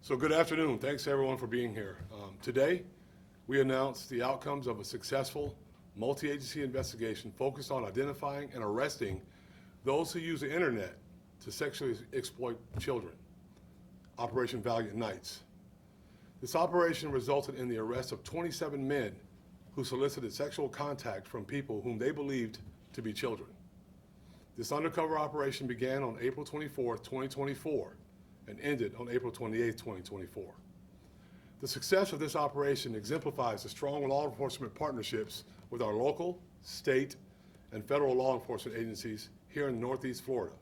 So good afternoon. Thanks everyone for being here. Today, we announced the outcomes of a successful multi-agency investigation focused on identifying and arresting those who use the internet to sexually exploit children, Operation Valiant Knights. This operation resulted in the arrest of 27 men who solicited sexual contact from people whom they believed to be children. This undercover operation began on April 24, 2024, and ended on April 28, 2024. The success of this operation exemplifies the strong law enforcement partnerships with our local, state, and federal law enforcement agencies here in Northeast Florida.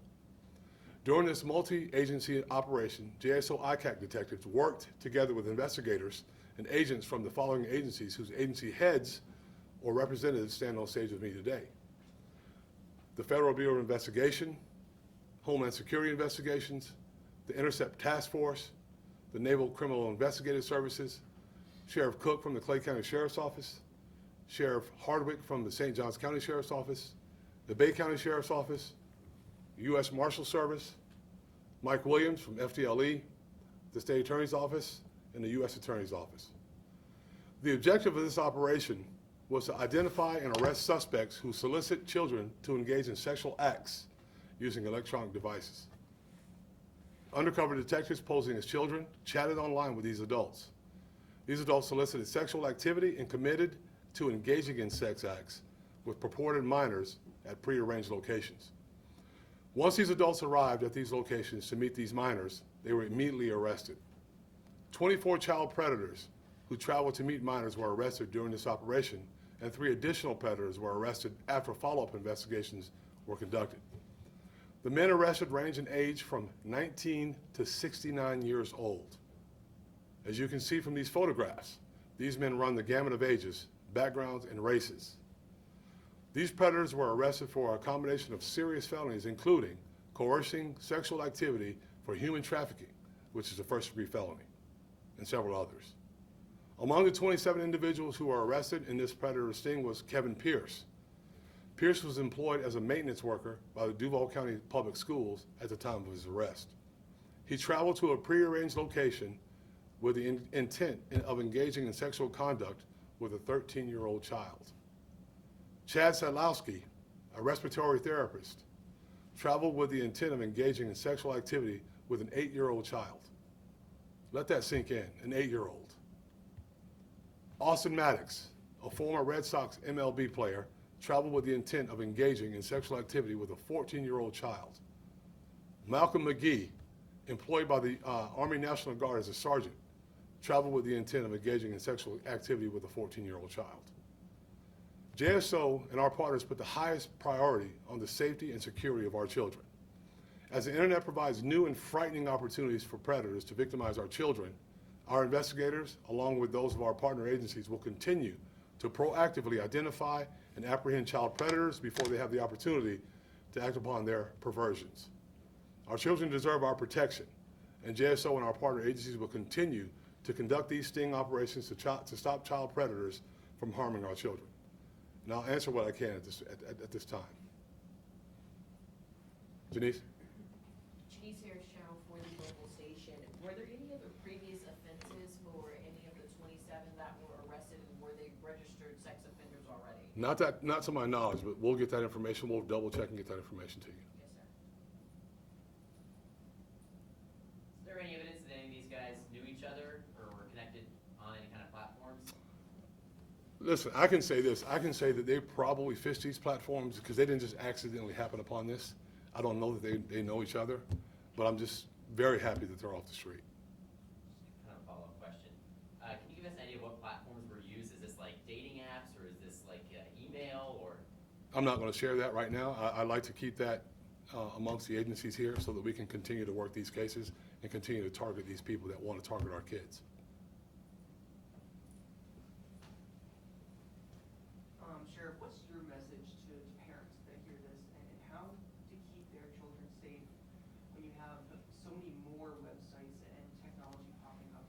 During this multi-agency operation, JSO ICAC detectives worked together with investigators and agents from the following agencies whose agency heads or representatives stand on stage with me today: the Federal Bureau of Investigation, Homeland Security Investigations, the Intercept Task Force, the Naval Criminal Investigative Services, Sheriff Cook from the Clay County Sheriff's Office, Sheriff Hardwick from the St. Johns County Sheriff's Office, the Bay County Sheriff's Office, U.S. Marshal Service, Mike Williams from FDLE, the State Attorney's Office, and the U.S. Attorney's Office. The objective of this operation was to identify and arrest suspects who solicit children to engage in sexual acts using electronic devices. Undercover detectives posing as children chatted online with these adults. These adults solicited sexual activity and committed to engaging in sex acts with purported minors at prearranged locations. Once these adults arrived at these locations to meet these minors, they were immediately arrested. 24 child predators who traveled to meet minors were arrested during this operation, and 3 additional predators were arrested after follow-up investigations were conducted. The men arrested range in age from 19 to 69 years old. As you can see from these photographs, these men run the gamut of ages, backgrounds, and races. These predators were arrested for a combination of serious felonies, including coercing sexual activity for human trafficking, which is a first-degree felony, and several others. Among the 27 individuals who were arrested in this predator sting was Kevin Pierce. Pierce was employed as a maintenance worker by the Duval County Public Schools at the time of his arrest. He traveled to a prearranged location with the intent of engaging in sexual conduct with a 13-year-old child. Chad Sadlowski, a respiratory therapist, traveled with the intent of engaging in sexual activity with an 8-year-old child. Let that sink in, an 8-year-old. Austin Maddox, a former Red Sox MLB player, traveled with the intent of engaging in sexual activity with a 14-year-old child. Malcolm McGee, employed by the Army National Guard as a sergeant, traveled with the intent of engaging in sexual activity with a 14-year-old child. JSO and our partners put the highest priority on the safety and security of our children. As the internet provides new and frightening opportunities for predators to victimize our children, our investigators, along with those of our partner agencies, will continue to proactively identify and apprehend child predators before they have the opportunity to act upon their perversions. Our children deserve our protection, and JSO and our partner agencies will continue to conduct these sting operations to stop child predators from harming our children. And I'll answer what I can at this time. Janice? Janice here, Channel 4, the local station. Were there any other previous offenses for any of the 27 that were arrested, and were they registered sex offenders already? Not to my knowledge, but we'll get that information. We'll double check and get that information to you. Yes, sir. Is there any evidence that any of these guys knew each other or were connected on any kind of platforms? Listen, I can say this. I can say that they probably fished these platforms because they didn't just accidentally happen upon this. I don't know that they know each other, but I'm just very happy that they're off the street. Kind of a follow-up question. Can you give us an idea of what platforms were used? Is this like dating apps, or is this like email, or? I'm not going to share that right now. I'd like to keep that amongst the agencies here so that we can continue to work these cases and continue to target these people that want to target our kids. Sheriff, what's your message to parents that hear this, and how to keep their children safe when you have so many more websites and technology popping up?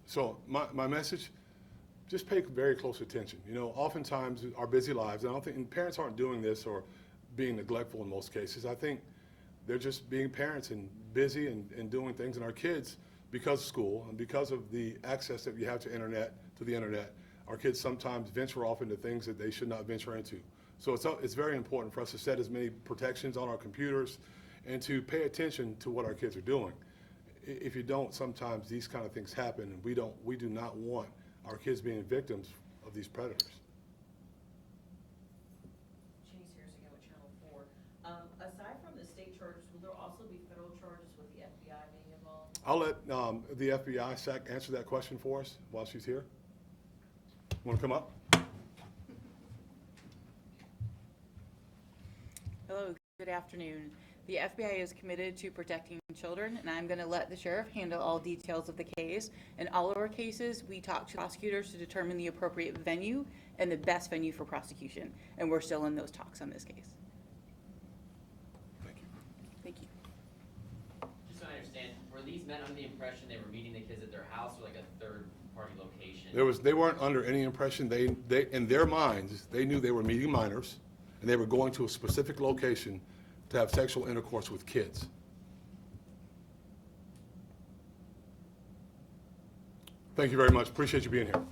So my message, just pay very close attention. You know, oftentimes our busy lives, and I don't think, and parents aren't doing this or being neglectful in most cases. I think they're just being parents and busy and doing things, and our kids because of school and because of the access that we have to the internet, our kids sometimes venture off into things that they should not venture into. So it's very important for us to set as many protections on our computers and to pay attention to what our kids are doing. If you don't, sometimes these kind of things happen, and we do not want our kids being victims of these predators. Chase here again with Channel 4. Aside from the state charges, will there also be federal charges with the FBI being involved? I'll let the FBI SAC answer that question for us while she's here. Want to come up? Hello, good afternoon. The FBI is committed to protecting children, and I'm going to let the sheriff handle all details of the case. In all of our cases, we talk to prosecutors to determine the appropriate venue and the best venue for prosecution, and we're still in those talks on this case. Thank you. Thank you. Just so I understand, were these men under the impression they were meeting the kids at their house or like a third-party location? They weren't under any impression. They in their minds, they knew they were meeting minors, and they were going to a specific location to have sexual intercourse with kids. Thank you very much. Appreciate you being here.